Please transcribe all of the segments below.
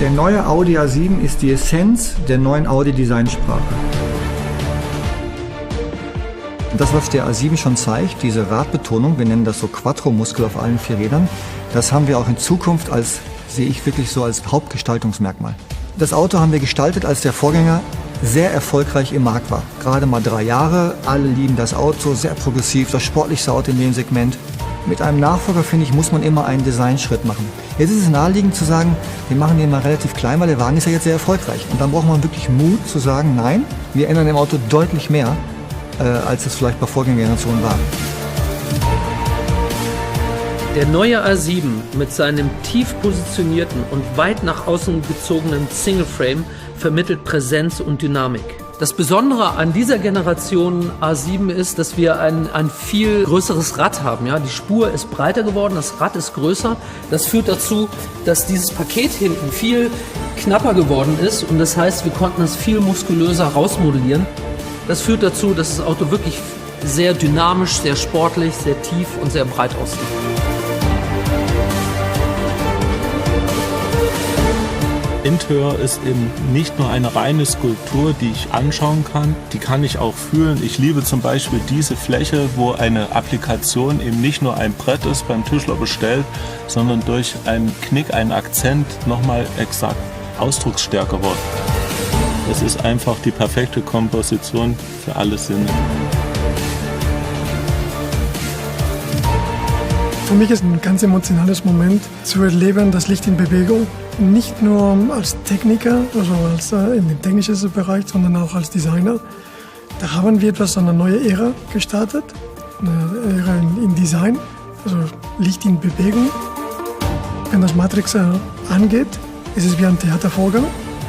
Der neue Audi A7 ist die Essenz der neuen Audi-Designsprache. Das, was der A7 schon zeigt, diese Radbetonung, wir nennen das so Quattro-Muskel auf allen 4 Rädern, das haben wir auch in Zukunft sehe ich wirklich so als Hauptgestaltungsmerkmal. Das Auto haben wir gestaltet, als der Vorgänger sehr erfolgreich im Markt war. Gerade mal 3 Jahre, alle lieben das Auto, sehr progressiv, das sportlichste Auto in dem Segment. Mit einem Nachfolger, finde ich, muss man immer einen Designschritt machen. Jetzt ist es naheliegend zu sagen, wir machen den mal relativ klein, weil der Wagen ist ja jetzt sehr erfolgreich. Und dann braucht man wirklich Mut zu sagen, nein, wir ändern dem Auto deutlich mehr, als es vielleicht bei Vorgängergenerationen war. Der neue A7 mit seinem tief positionierten und weit nach außen gezogenen Single-Frame vermittelt Präsenz und Dynamik. Das Besondere an dieser Generation A7 ist, dass wir ein viel größeres Rad haben. Ja? Die Spur ist breiter geworden, das Rad ist größer. Das führt dazu, dass dieses Paket hinten viel knapper geworden ist und das heißt, wir konnten es viel muskulöser rausmodellieren. Das führt dazu, dass das Auto wirklich sehr dynamisch, sehr sportlich, sehr tief und sehr breit aussieht. Interieur ist eben nicht nur eine reine Skulptur, die ich anschauen kann, die kann ich auch fühlen. Ich liebe zum Beispiel diese Fläche, wo eine Applikation eben nicht nur ein Brett ist, beim Tischler bestellt, sondern durch einen Knick, einen Akzent nochmal exakt ausdrucksstärker wird. Es ist einfach die perfekte Komposition für alle Sinne. Für mich ist ein ganz emotionales Moment zu erleben, das Licht in Bewegung. Nicht nur als Techniker, also als in dem technischen Bereich, sondern auch als Designer. Da haben wir etwas, eine neue Ära gestartet, eine Ära in Design, also Licht in Bewegung. Wenn das Matrix angeht, ist es wie ein Theatervorgang,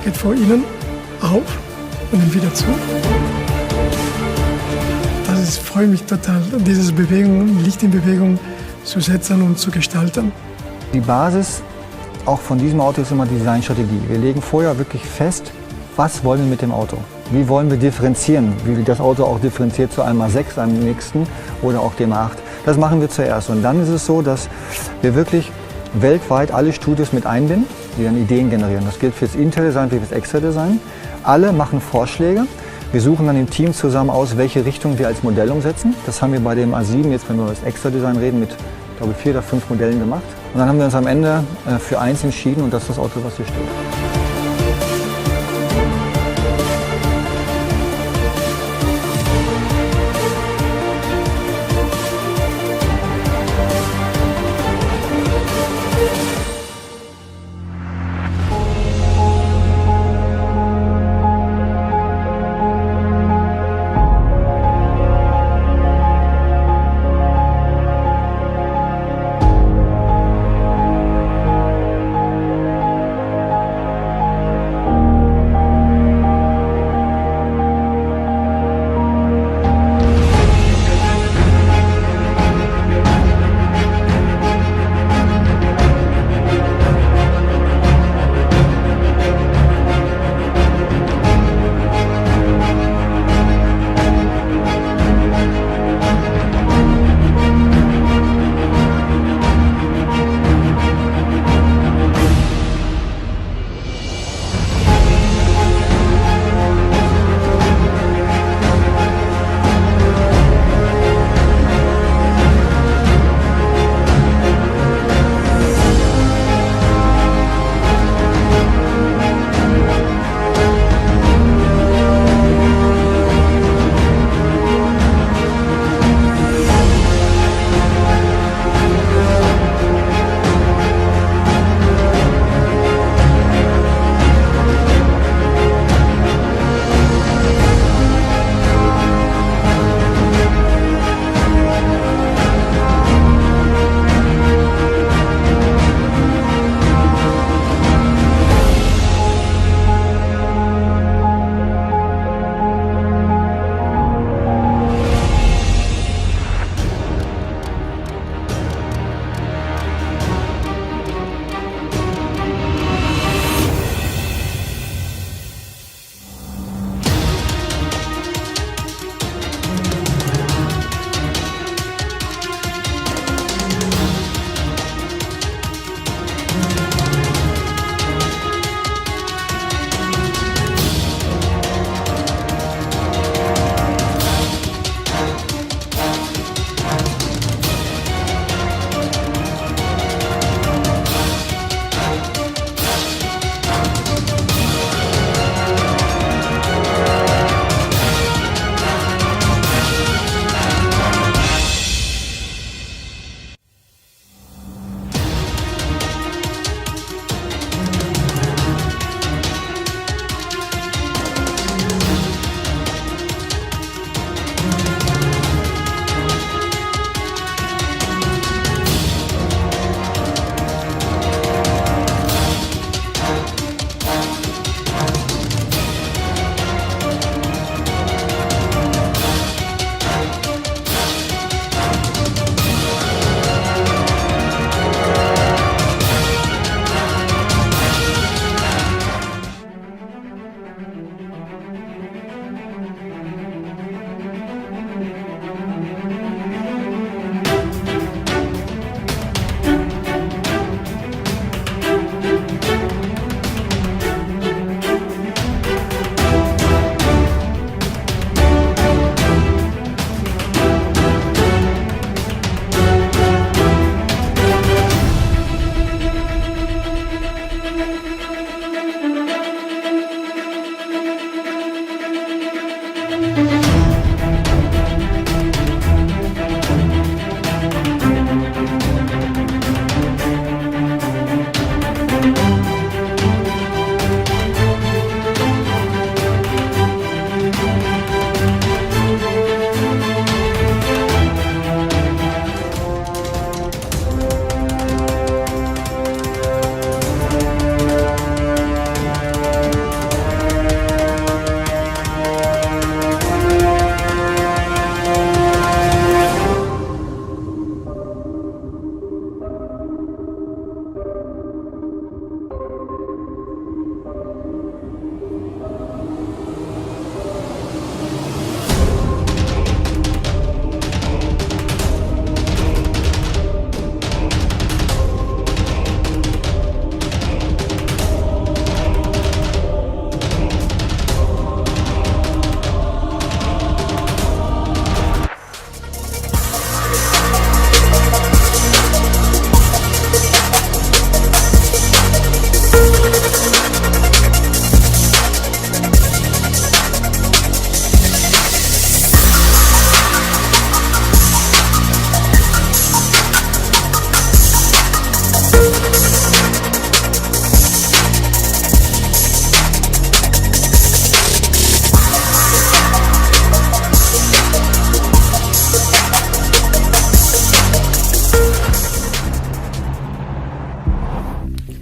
geht vor Ihnen auf und dann wieder zu. Das freut mich total, diese Bewegung, Licht in Bewegung zu setzen und zu gestalten. Die Basis auch von diesem Auto ist immer die Designstrategie. Wir legen vorher wirklich fest, was wollen wir mit dem Auto? Wie wollen wir differenzieren? Wie das Auto auch differenziert zu einem A6, einem nächsten oder auch dem A8. Das machen wir zuerst. Und dann ist es so, dass wir wirklich weltweit alle Studios mit einbinden, die dann Ideen generieren. Das gilt fürs Interior-Design wie fürs Exterior-Design. Alle machen Vorschläge. Wir suchen dann im Team zusammen aus, welche Richtung wir als Modell umsetzen. Das haben wir bei dem A7, jetzt wenn wir über das Exterior-Design reden, mit glaube 4 oder 5 Modellen gemacht. Und dann haben wir uns am Ende für eins entschieden und das ist das Auto, was hier steht.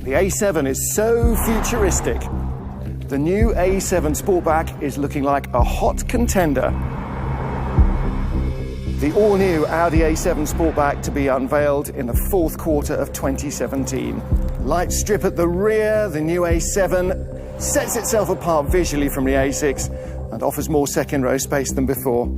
The A7 is so futuristic. The new A7 Sportback is looking like a hot contender. The all-new Audi A7 Sportback to be unveiled in the fourth quarter of 2017. Light strip at the rear, the new A7 sets itself apart visually from the A6 and offers more second-row space than before.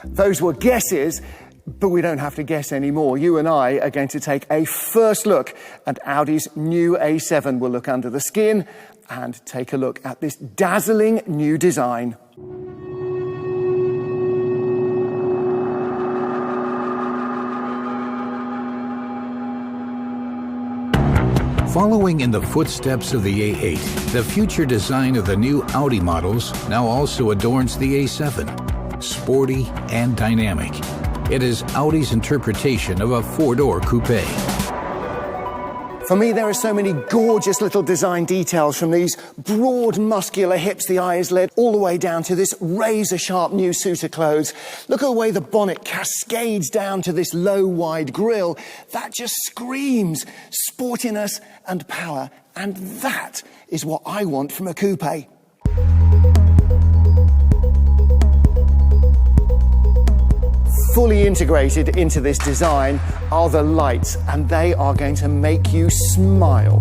Those were guesses, but we don't have to guess anymore. You and I are going to take a first look at Audi's new A7. We'll look under the skin and take a look at this dazzling new design. Following in the footsteps of the A8, the future design of the new Audi models now also adorns the A7. Sporty and dynamic, it is Audi's interpretation of a four-door coupe. For me, there are so many gorgeous little design details, from these broad, muscular hips the eye is led all the way down to this razor-sharp new suit of clothes. Look at the way the bonnet cascades down to this low, wide grille. That just screams sportiness and power. And that is what I want from a coupe. Fully integrated into this design are the lights, and they are going to make you smile.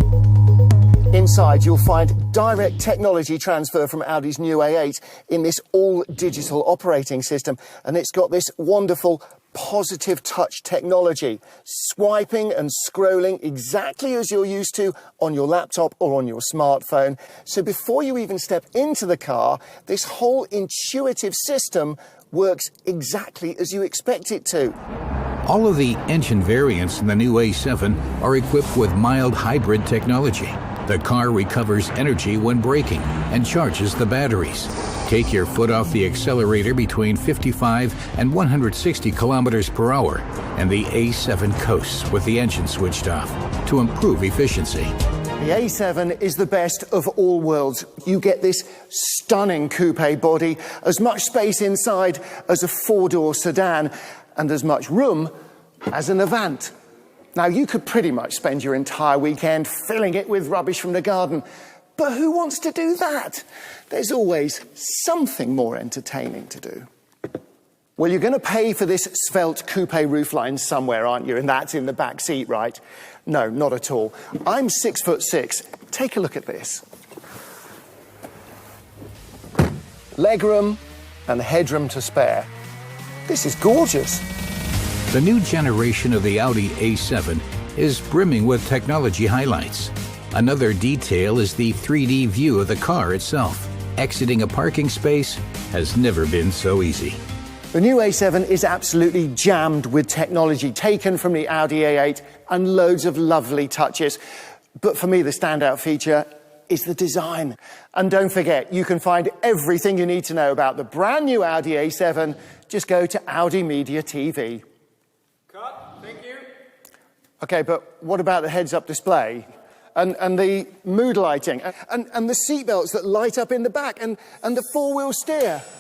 Inside, you'll find direct technology transfer from Audi's new A8 in this all-digital operating system, and it's got this wonderful positive touch technology, swiping and scrolling exactly as you're used to on your laptop or on your smartphone. So before you even step into the car, this whole intuitive system works exactly as you expect it to. All of the engine variants in the new A7 are equipped with mild hybrid technology. The car recovers energy when braking and charges the batteries. Take your foot off the accelerator between 55 and 160 kilometers per hour, and the A7 coasts with the engine switched off to improve efficiency. The A7 is the best of all worlds. You get this stunning coupe body, as much space inside as a four-door sedan, and as much room as an Avant. Now, you could pretty much spend your entire weekend filling it with rubbish from the garden, but who wants to do that? There's always something more entertaining to do. Well, you're going to pay for this svelte coupe roofline somewhere, aren't you? And that's in the back seat, right? No, not at all. I'm 6'6". Take a look at this. Legroom and headroom to spare. This is gorgeous. The new generation of the Audi A7 is brimming with technology highlights. Another detail is the 3D view of the car itself. Exiting a parking space has never been so easy. The new A7 is absolutely jammed with technology taken from the Audi A8 and loads of lovely touches. But for me, the standout feature is the design. And don't forget, you can find everything you need to know about the brand new Audi A7. Just go to Audi Media TV. Cut. Thank you. Okay, but what about the heads-up display? And the mood lighting? And the seatbelts that light up in the back? And the four-wheel steer?